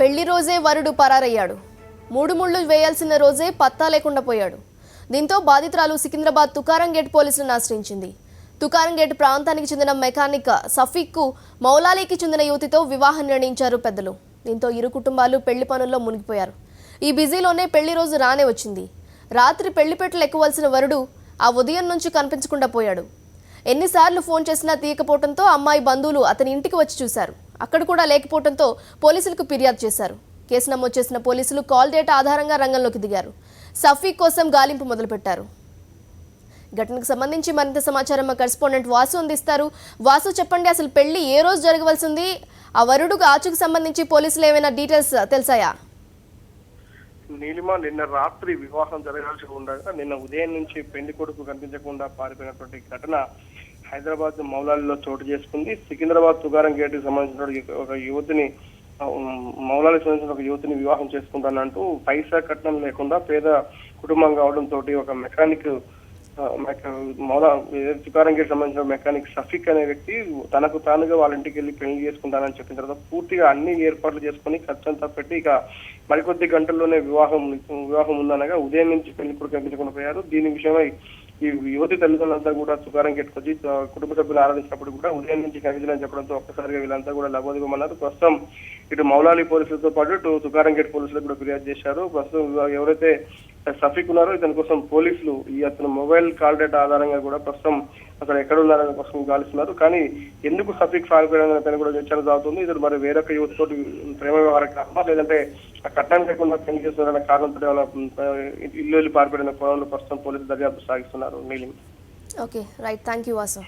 పెళ్లి రోజే వరుడు పరారయ్యాడు. మూడు ముళ్ళు వేయాల్సిన రోజే పత్తా లేకుండా పోయాడు. దీంతో బాధితురాలు సికింద్రాబాద్ తుకారం గేట్ పోలీసులను ఆశ్రయించింది. తుకారం గేట్ ప్రాంతానికి చెందిన మెకానిక్ సఫీక్కు మౌలాలీకి చెందిన యువతితో వివాహం నిర్ణయించారు పెద్దలు. దీంతో ఇరు కుటుంబాలు పెళ్లి పనుల్లో మునిగిపోయారు. ఈ బిజీలోనే పెళ్లి రోజు రానే వచ్చింది. రాత్రి పెళ్లిపెట్టలు ఎక్కువలసిన వరుడు ఆ ఉదయం నుంచి కనిపించకుండా పోయాడు. ఎన్నిసార్లు ఫోన్ చేసినా తీయకపోవడంతో అమ్మాయి బంధువులు అతని ఇంటికి వచ్చి చూశారు. అక్కడ కూడా లేకపోవడంతో పోలీసులకు ఫిర్యాదు చేశారు. కేసు నమోదు చేసిన పోలీసులు కాల్ డేటా ఆధారంగా రంగంలోకి దిగారు. సఫీక్ కోసం గాలింపు మొదలుపెట్టారు. ఘటనకు సంబంధించి మరింత సమాచారం మా కరెస్పాండెంట్ వాసు అందిస్తారు. వాసు, చెప్పండి, అసలు పెళ్లి ఏ రోజు జరగవలసింది? ఆ వరుడుకు ఆచూకు సంబంధించి పోలీసులు ఏమైనా డీటెయిల్స్ తెలిసాయా? నీలిమ, నిన్న రాత్రి వివాహం జరగాల్సి ఉండగా నిన్న ఉదయం నుంచి పెళ్లి కొడుకు కనిపించకుండా పారిపోయినటువంటి ఘటన హైదరాబాద్ మౌలాలీలో చోటు చేసుకుంది. సికింద్రాబాద్ తుకారం గేట్ కి సంబంధించిన ఒక యువతిని మౌలాలీకి సంబంధించిన ఒక యువతిని వివాహం చేసుకుంటానంటూ పైసా కట్నం లేకుండా పేద కుటుంబం కావడంతో ఒక మెకానిక్ తుకారం గేట్ సంబంధించిన మెకానిక్ సఫీక్ అనే వ్యక్తి తనకు తానుగా వాళ్ళ ఇంటికి వెళ్ళి పెళ్లి చేసుకుంటానని చెప్పిన తర్వాత పూర్తిగా అన్ని ఏర్పాట్లు చేసుకుని ఖర్చంతా పెట్టి ఇక మరికొద్ది గంటల్లోనే వివాహం ఉందనగా ఉదయం నుంచి పెళ్లి కొడుకు కనిపించకుండా పోయారు. దీని విషయమై ఈ యువతి తల్లిదండ్రులంతా కూడా తుకారం గేట్కి వచ్చి కుటుంబ సభ్యులు ఆరాధించినప్పుడు కూడా ఉదయం నుంచి కనిపించని చెప్పడంతో ఒక్కసారిగా వీళ్ళంతా కూడా లబోదిగమన్నారు. ప్రస్తుతం ఇటు మౌలాలీ పోలీసులతో పాటు ఇటు తుకారం గేట్ పోలీసులకు కూడా ఫిర్యాదు చేశారు. ప్రస్తుతం ఎవరైతే సఫీక్ ఉన్నారో ఇతని కోసం పోలీసులు అతను మొబైల్ కాల్ డేటా ఆధారంగా కూడా ప్రస్తుతం అక్కడ ఎక్కడ ఉన్నారనే కోసం గాలిస్తున్నారు. కానీ ఎందుకు సఫీక్ పారిపోయాడనే కూడా విచారణ సాగుతుంది. ఇతను మరి వేరొక యువతితో ప్రేమ వ్యవహారం లేదంటే ఆ కట్నం లేకుండా పెళ్లి చేస్తున్నారనే కారణంతో ఇల్లు వెళ్ళి పారిపోయిన కోణంలో ప్రస్తుతం పోలీసులు దర్యాప్తు సాగిస్తున్నారు. Neelima. Okay, right, thank you Vasu.